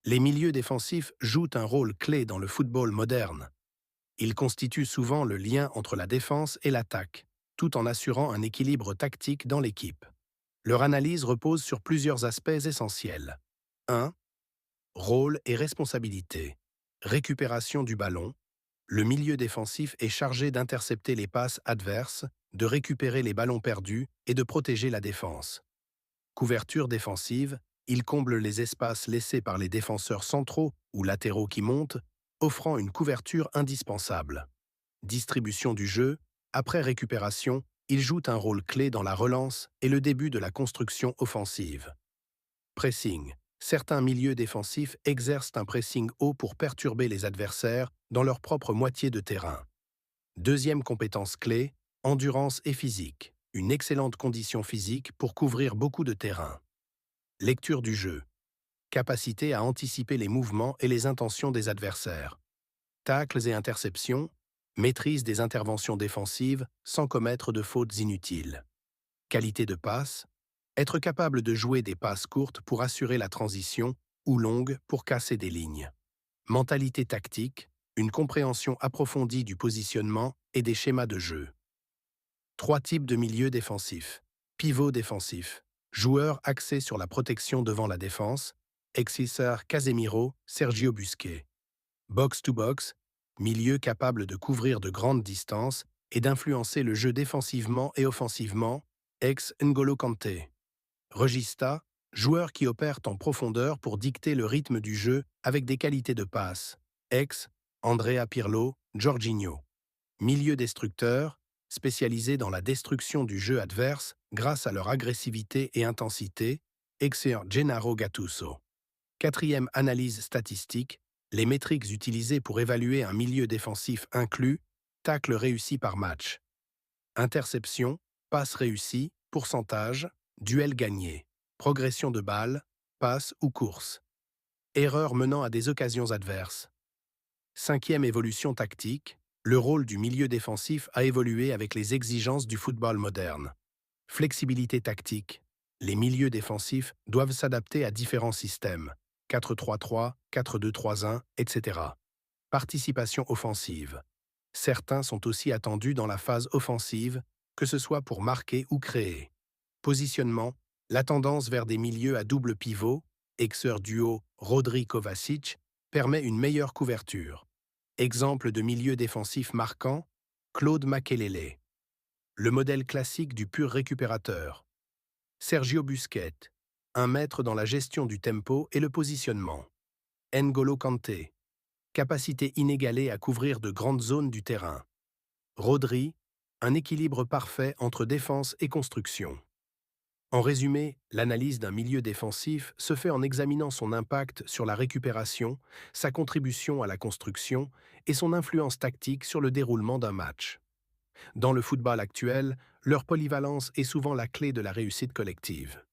Les milieux défensifs jouent un rôle clé dans le football moderne. Ils constituent souvent le lien entre la défense et l'attaque, tout en assurant un équilibre tactique dans l'équipe. Leur analyse repose sur plusieurs aspects essentiels. 1. Rôle et responsabilité. Récupération du ballon. Le milieu défensif est chargé d'intercepter les passes adverses, de récupérer les ballons perdus et de protéger la défense. Couverture défensive, il comble les espaces laissés par les défenseurs centraux ou latéraux qui montent, offrant une couverture indispensable. Distribution du jeu, après récupération, il joue un rôle clé dans la relance et le début de la construction offensive. Pressing. Certains milieux défensifs exercent un pressing haut pour perturber les adversaires dans leur propre moitié de terrain. Deuxième compétence clé, endurance et physique. Une excellente condition physique pour couvrir beaucoup de terrain. Lecture du jeu. Capacité à anticiper les mouvements et les intentions des adversaires. Tacles et interceptions. Maîtrise des interventions défensives sans commettre de fautes inutiles. Qualité de passe. Être capable de jouer des passes courtes pour assurer la transition ou longues pour casser des lignes. Mentalité tactique. Une compréhension approfondie du positionnement et des schémas de jeu. Trois types de milieux défensifs. Pivot défensif. Joueur axé sur la protection devant la défense. César Casemiro, Sergio Busquets. Box-to-box. Milieu capable de couvrir de grandes distances et d'influencer le jeu défensivement et offensivement. N'Golo Kanté. Regista. Joueur qui opère en profondeur pour dicter le rythme du jeu avec des qualités de passe. Andrea Pirlo, Jorginho. Milieu destructeur, spécialisé dans la destruction du jeu adverse grâce à leur agressivité et intensité, Gennaro Gattuso. Quatrième analyse statistique, les métriques utilisées pour évaluer un milieu défensif incluent tacle réussi par match, interception, passe réussie, pourcentage, duel gagné, progression de balle, passe ou course, erreur menant à des occasions adverses. Cinquième évolution tactique, le rôle du milieu défensif a évolué avec les exigences du football moderne. Flexibilité tactique. Les milieux défensifs doivent s'adapter à différents systèmes, 4-3-3, 4-2-3-1, etc. Participation offensive. Certains sont aussi attendus dans la phase offensive, que ce soit pour marquer ou créer. Positionnement. La tendance vers des milieux à double pivot, ex-duo Rodri-Kovacic, permet une meilleure couverture. Exemple de milieu défensif marquant, Claude Makelele. Le modèle classique du pur récupérateur. Sergio Busquets, un maître dans la gestion du tempo et le positionnement. N'Golo Kanté, capacité inégalée à couvrir de grandes zones du terrain. Rodri, un équilibre parfait entre défense et construction. En résumé, l'analyse d'un milieu défensif se fait en examinant son impact sur la récupération, sa contribution à la construction et son influence tactique sur le déroulement d'un match. Dans le football actuel, leur polyvalence est souvent la clé de la réussite collective.